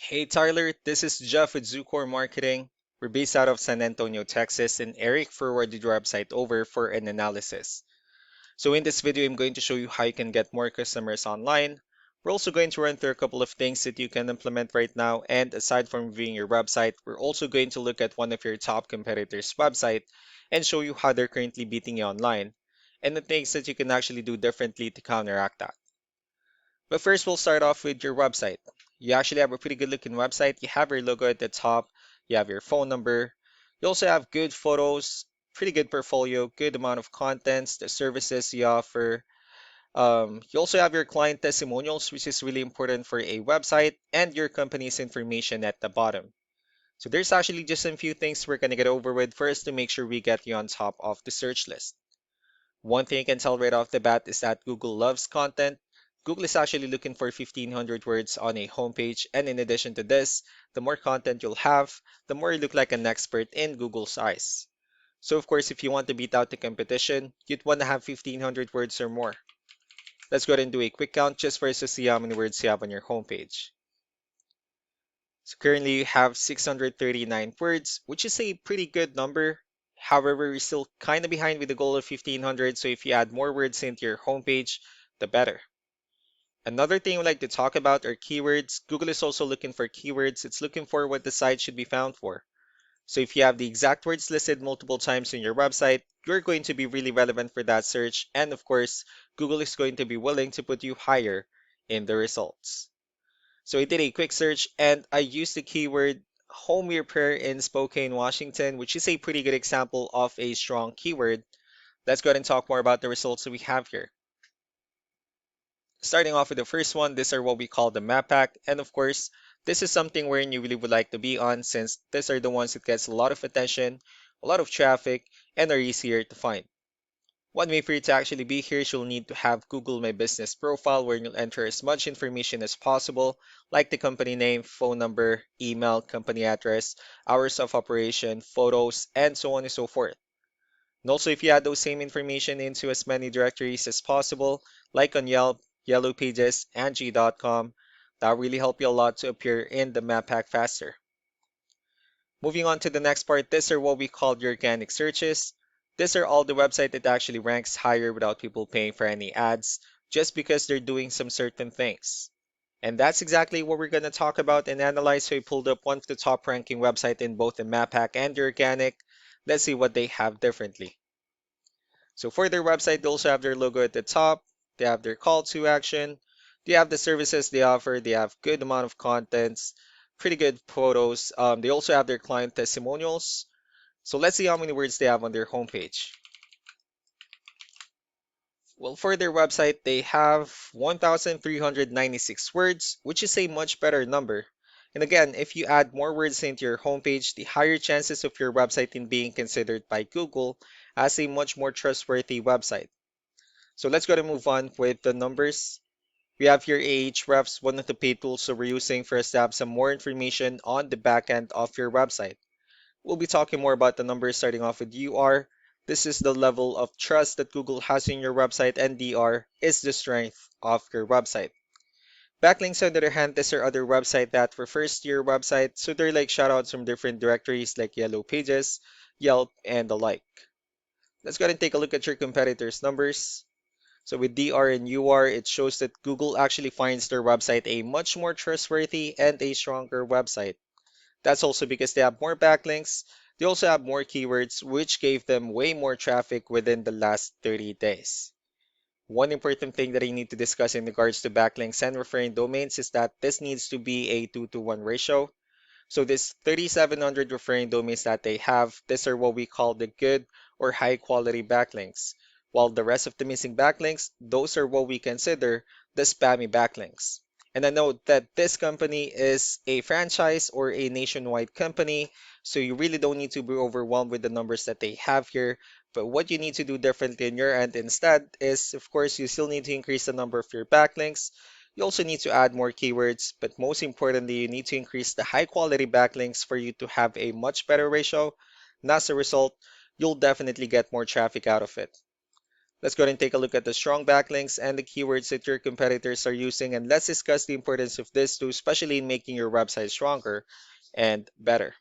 Hey Tyler, this is Jeff with Zucor Marketing. We're based out of San Antonio, Texas, and Eric forwarded your website over for an analysis. So in this video, I'm going to show you how you can get more customers online. We're also going to run through a couple of things that you can implement right now, and aside from reviewing your website, we're also going to look at one of your top competitors' website and show you how they're currently beating you online, and the things that you can actually do differently to counteract that. But first, we'll start off with your website. You actually have a pretty good looking website. You have your logo at the top, you have your phone number, you also have good photos, pretty good portfolio, good amount of contents, the services you offer. You also have your client testimonials, which is really important for a website, and your company's information at the bottom. So there's actually just a few things we're going to get over with first to make sure we get you on top of the search list. One thing I can tell right off the bat is that Google loves content. Google is actually looking for 1,500 words on a homepage, and in addition to this, the more content you'll have, the more you look like an expert in Google's eyes. So of course, if you want to beat out the competition, you'd want to have 1,500 words or more. Let's go ahead and do a quick count just for us to see how many words you have on your homepage. So currently you have 639 words, which is a pretty good number. However, we're still kind of behind with the goal of 1,500, so if you add more words into your homepage, the better. Another thing I'd like to talk about are keywords. Google is also looking for keywords. It's looking for what the site should be found for. So if you have the exact words listed multiple times in your website, you're going to be really relevant for that search. And of course, Google is going to be willing to put you higher in the results. So I did a quick search and I used the keyword home repair in Spokane, Washington, which is a pretty good example of a strong keyword. Let's go ahead and talk more about the results that we have here. Starting off with the first one, these are what we call the map pack. And of course, this is something wherein you really would like to be on since these are the ones that gets a lot of attention, a lot of traffic, and are easier to find. One way for you to actually be here is you'll need to have Google My Business profile where you'll enter as much information as possible, like the company name, phone number, email, company address, hours of operation, photos, and so on and so forth. And also, if you add those same information into as many directories as possible, like on Yelp, Yellow Pages, and G.com, that'll really help you a lot to appear in the map pack faster. Moving on to the next part, these are what we call the organic searches. These are all the website that actually ranks higher without people paying for any ads, just because they're doing some certain things. And that's exactly what we're going to talk about and analyze. So we pulled up one of the top ranking website in both the map pack and the organic. Let's see what they have differently. So for their website, they also have their logo at the top. They have their call to action. They have the services they offer. They have good amount of contents, pretty good photos. They also have their client testimonials. So let's see how many words they have on their homepage. Well, for their website, they have 1,396 words, which is a much better number. And again, if you add more words into your homepage, the higher chances of your website in being considered by Google as a much more trustworthy website. So let's go to move on with the numbers. We have here Ahrefs, one of the paid tools that we're using for us to have some more information on the back end of your website. We'll be talking more about the numbers starting off with UR. This is the level of trust that Google has in your website, and DR is the strength of your website. Backlinks, on the other hand, these are other website that refers to your website, so they're like shoutouts from different directories like Yellow Pages, Yelp, and the like. Let's go ahead and take a look at your competitors' numbers. So with DR and UR, it shows that Google actually finds their website a much more trustworthy and a stronger website. That's also because they have more backlinks. They also have more keywords, which gave them way more traffic within the last 30 days. One important thing that I need to discuss in regards to backlinks and referring domains is that this needs to be a 2-to-1 ratio. So this 3,700 referring domains that they have, these are what we call the good or high quality backlinks. While the rest of the missing backlinks, those are what we consider the spammy backlinks. And I know that this company is a franchise or a nationwide company, so you really don't need to be overwhelmed with the numbers that they have here. But what you need to do differently on your end instead is, of course, you still need to increase the number of your backlinks. You also need to add more keywords, but most importantly, you need to increase the high quality backlinks for you to have a much better ratio. And as a result, you'll definitely get more traffic out of it. Let's go ahead and take a look at the strong backlinks and the keywords that your competitors are using, and let's discuss the importance of this too, especially in making your website stronger and better.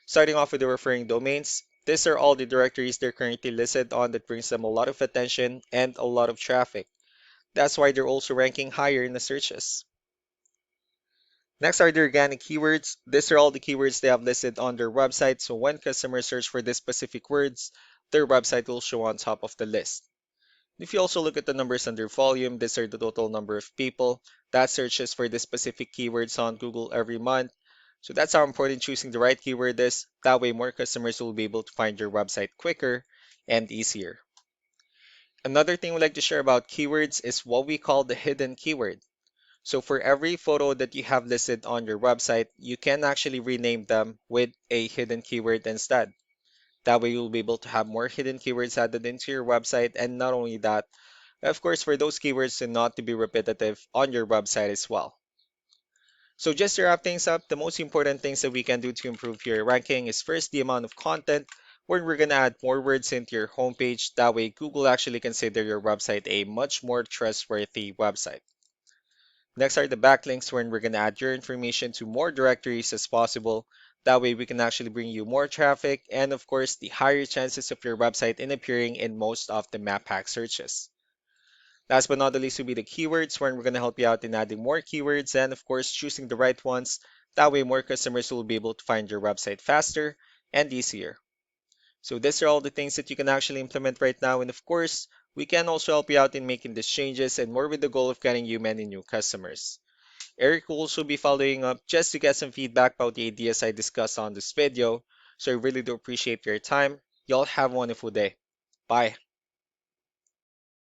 Starting off with the referring domains, these are all the directories they're currently listed on that brings them a lot of attention and a lot of traffic. That's why they're also ranking higher in the searches. Next are the organic keywords. These are all the keywords they have listed on their website, so when customers search for these specific words, their website will show on top of the list. If you also look at the numbers under volume, these are the total number of people that searches for the specific keywords on Google every month. So that's how important choosing the right keyword is. That way more customers will be able to find your website quicker and easier. Another thing we like to share about keywords is what we call the hidden keyword. So for every photo that you have listed on your website, you can actually rename them with a hidden keyword instead. That way you'll be able to have more hidden keywords added into your website, and not only that, of course, for those keywords to not to be repetitive on your website as well. So just to wrap things up, the most important things that we can do to improve your ranking is first the amount of content, where we're going to add more words into your homepage. That way Google actually consider your website a much more trustworthy website. Next are the backlinks, where we're going to add your information to more directories as possible. That way we can actually bring you more traffic and of course the higher chances of your website in appearing in most of the map hack searches. Last but not the least will be the keywords, where we're going to help you out in adding more keywords and of course choosing the right ones. That way more customers will be able to find your website faster and easier. So these are all the things that you can actually implement right now, and of course we can also help you out in making these changes and more with the goal of getting you many new customers. Eric will also be following up just to get some feedback about the ideas I discussed on this video. So I really do appreciate your time. Y'all have a wonderful day. Bye.